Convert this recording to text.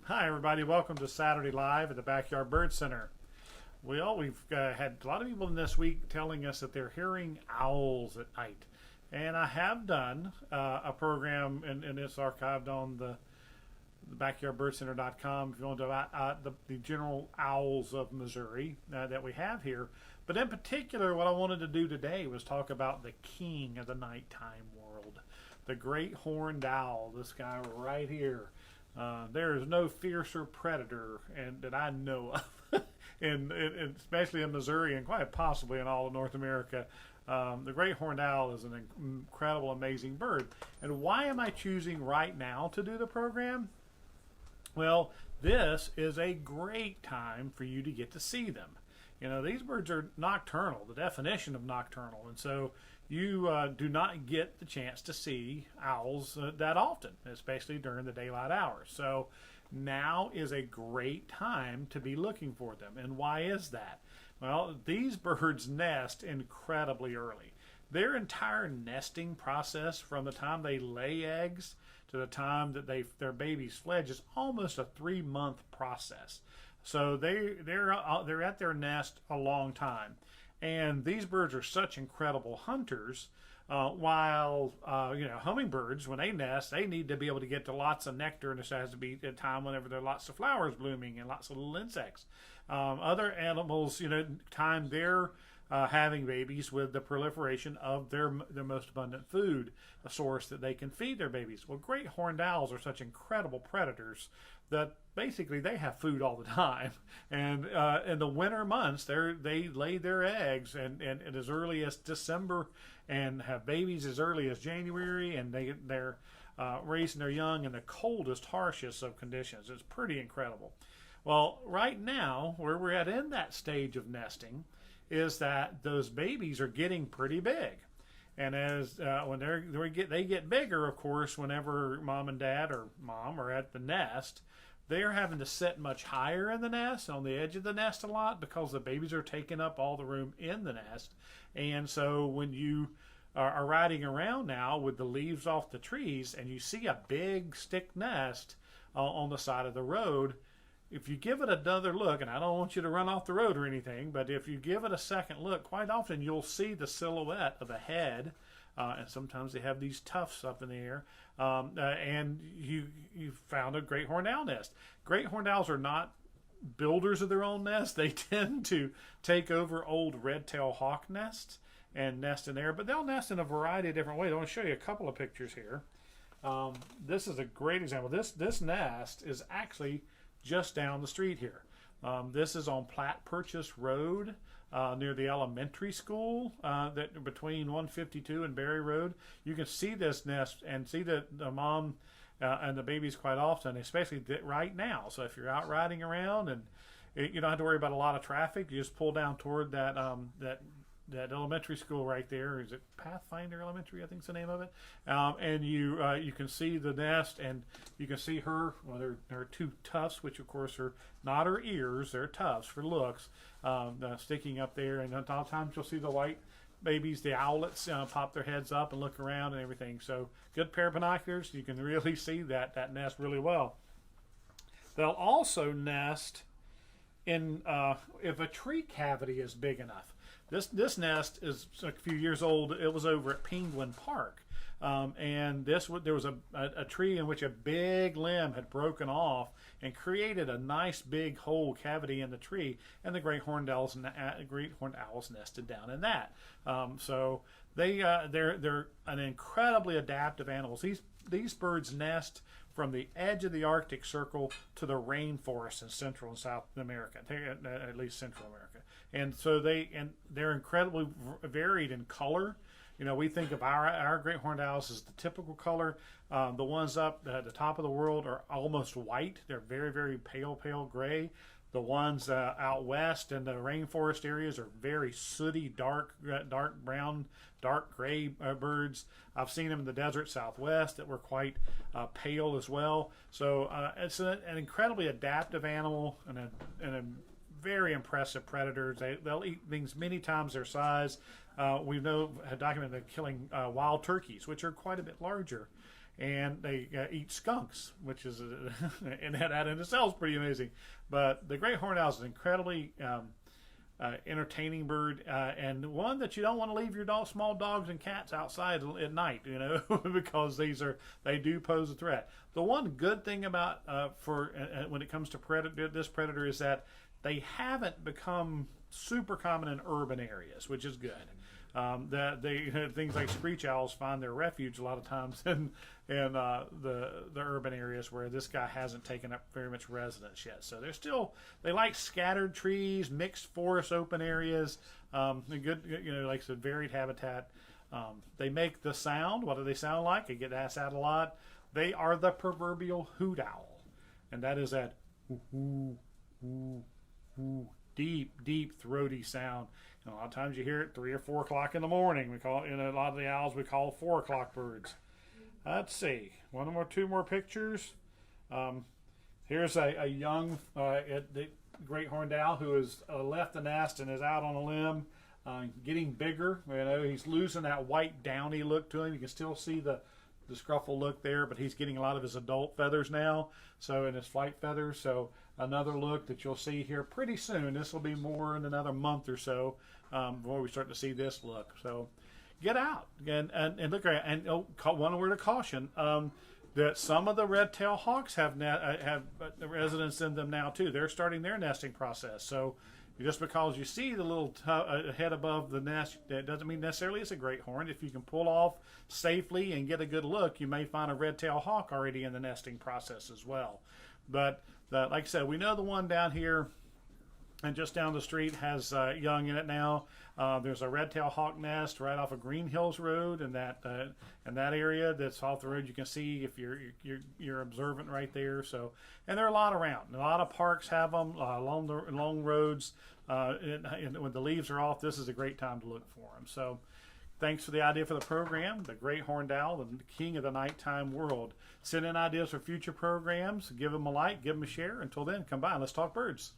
Hi, everybody. Welcome to Saturday Live at the Backyard Bird Center. We've had a lot of people in this week telling us that they're hearing owls at night. And I have done a program, and it's archived on the backyardbirdcenter.com if you want to the general owls of Missouri that we have here. But in particular, what I wanted to do today was talk about the king of the nighttime world, the great horned owl, this guy right here. There is no fiercer predator that I know of, especially in Missouri and quite possibly in all of North America. The great horned owl is an incredible, amazing bird. And why am I choosing right now to do the program? Well, this is a great time for you to get to see them. You know, these birds are nocturnal, the definition of nocturnal, and so you do not get the chance to see owls that often, especially during the daylight hours. So now is a great time to be looking for them. And why is that? Well, these birds nest incredibly early. Their entire nesting process from the time they lay eggs to the time that their babies fledge is almost a 3-month process. So they're at their nest a long time, and these birds are such incredible hunters. While hummingbirds, when they nest, they need to be able to get to lots of nectar, and this has to be a time whenever there are lots of flowers blooming and lots of little insects. Other animals, time their having babies with the proliferation of their most abundant food, a source that they can feed their babies. Well, great horned owls are such incredible predators that basically they have food all the time. And in the winter months, they lay their eggs and as early as December and have babies as early as January, and they're raising their young in the coldest, harshest of conditions. It's pretty incredible. Well, right now, where we're at in that stage of nesting, is that those babies are getting pretty big, and as when they get bigger, of course, whenever mom and dad or mom are at the nest, they're having to sit much higher in the nest, on the edge of the nest a lot, because the babies are taking up all the room in the nest. And so when you are riding around now with the leaves off the trees and you see a big stick nest on the side of the road, if you give it another look, and I don't want you to run off the road or anything, but if you give it a second look, quite often you'll see the silhouette of a head, and sometimes they have these tufts up in the air, and you found a great horned owl nest. Great horned owls are not builders of their own nests. They tend to take over old red-tailed hawk nests and nest in there, but they'll nest in a variety of different ways. I want to show you a couple of pictures here. This is a great example. This nest is actually just down the street here. This is on Platte Purchase Road near the elementary school that between 152 and Berry Road. You can see this nest and see the mom and the babies quite often, especially right now. So if you're out riding around and you don't have to worry about a lot of traffic, you just pull down toward that elementary school right there. Is it Pathfinder Elementary? I think is the name of it. And you can see the nest, and you can see her. Well, there are two tufts, which of course are not her ears; they're tufts for looks, sticking up there. And a lot of times you'll see the white babies, the owlets, pop their heads up and look around and everything. So good pair of binoculars, you can really see that nest really well. They'll also nest in if a tree cavity is big enough. This nest is a few years old. It was over at Penguin Park, and there was a tree in which a big limb had broken off and created a nice big hole cavity in the tree, and the great horned owls nested down in that. So they're an incredibly adaptive animals. These birds nest from the edge of the Arctic Circle to the rainforest in Central and South America, at least Central America. And so they're incredibly varied in color. We think of our great horned owls as the typical color. The ones up at the top of the world are almost white. They're very, very pale gray. The ones out west in the rainforest areas are very sooty, dark brown, dark gray birds. I've seen them in the desert Southwest that were quite pale as well. So it's an incredibly adaptive animal and a very impressive predators. They'll eat things many times their size. We have documented them killing wild turkeys, which are quite a bit larger. and they eat skunks, which is and that in itself is pretty amazing. But the great horned owl is an incredibly entertaining bird, and one that you don't want to leave your small dogs and cats outside at night, because they do pose a threat. The one good thing about when it comes to this predator is that they haven't become super common in urban areas, which is good. Things like screech owls find their refuge a lot of times in the urban areas where this guy hasn't taken up very much residence yet. So they like scattered trees, mixed forest, open areas, good, like I said, varied habitat. They make the sound. What do they sound like? I get asked that a lot. They are the proverbial hoot owl, and that is that whoo, whoo, whoo, deep, throaty sound. A lot of times you hear it 3 or 4 o'clock in the morning. We call it, a lot of the owls we call 4 o'clock birds. Let's see, two more pictures. Here's a young the great horned owl who has left the nest and is out on a limb, getting bigger. He's losing that white downy look to him. You can still see the scruffle look there, but he's getting a lot of his adult feathers now, in his flight feathers. So another look that you'll see here pretty soon. This will be more in another month or so before we start to see this look. So get out and look around. And one word of caution, that some of the red-tailed hawks have residence in them now too. They're starting their nesting process. So just because you see the little head above the nest, that doesn't mean necessarily it's a great horn. If you can pull off safely and get a good look, you may find a red-tailed hawk already in the nesting process as well. But like I said, we know the one down here and just down the street has young in it now. There's a red-tailed hawk nest right off of Green Hills Road in that area that's off the road. You can see if you're observant right there. So, and there are a lot around. A lot of parks have them along roads. And when the leaves are off, this is a great time to look for them. So, thanks for the idea for the program, the great horned owl, the king of the nighttime world. Send in ideas for future programs. Give them a like, give them a share. Until then, come by and let's talk birds.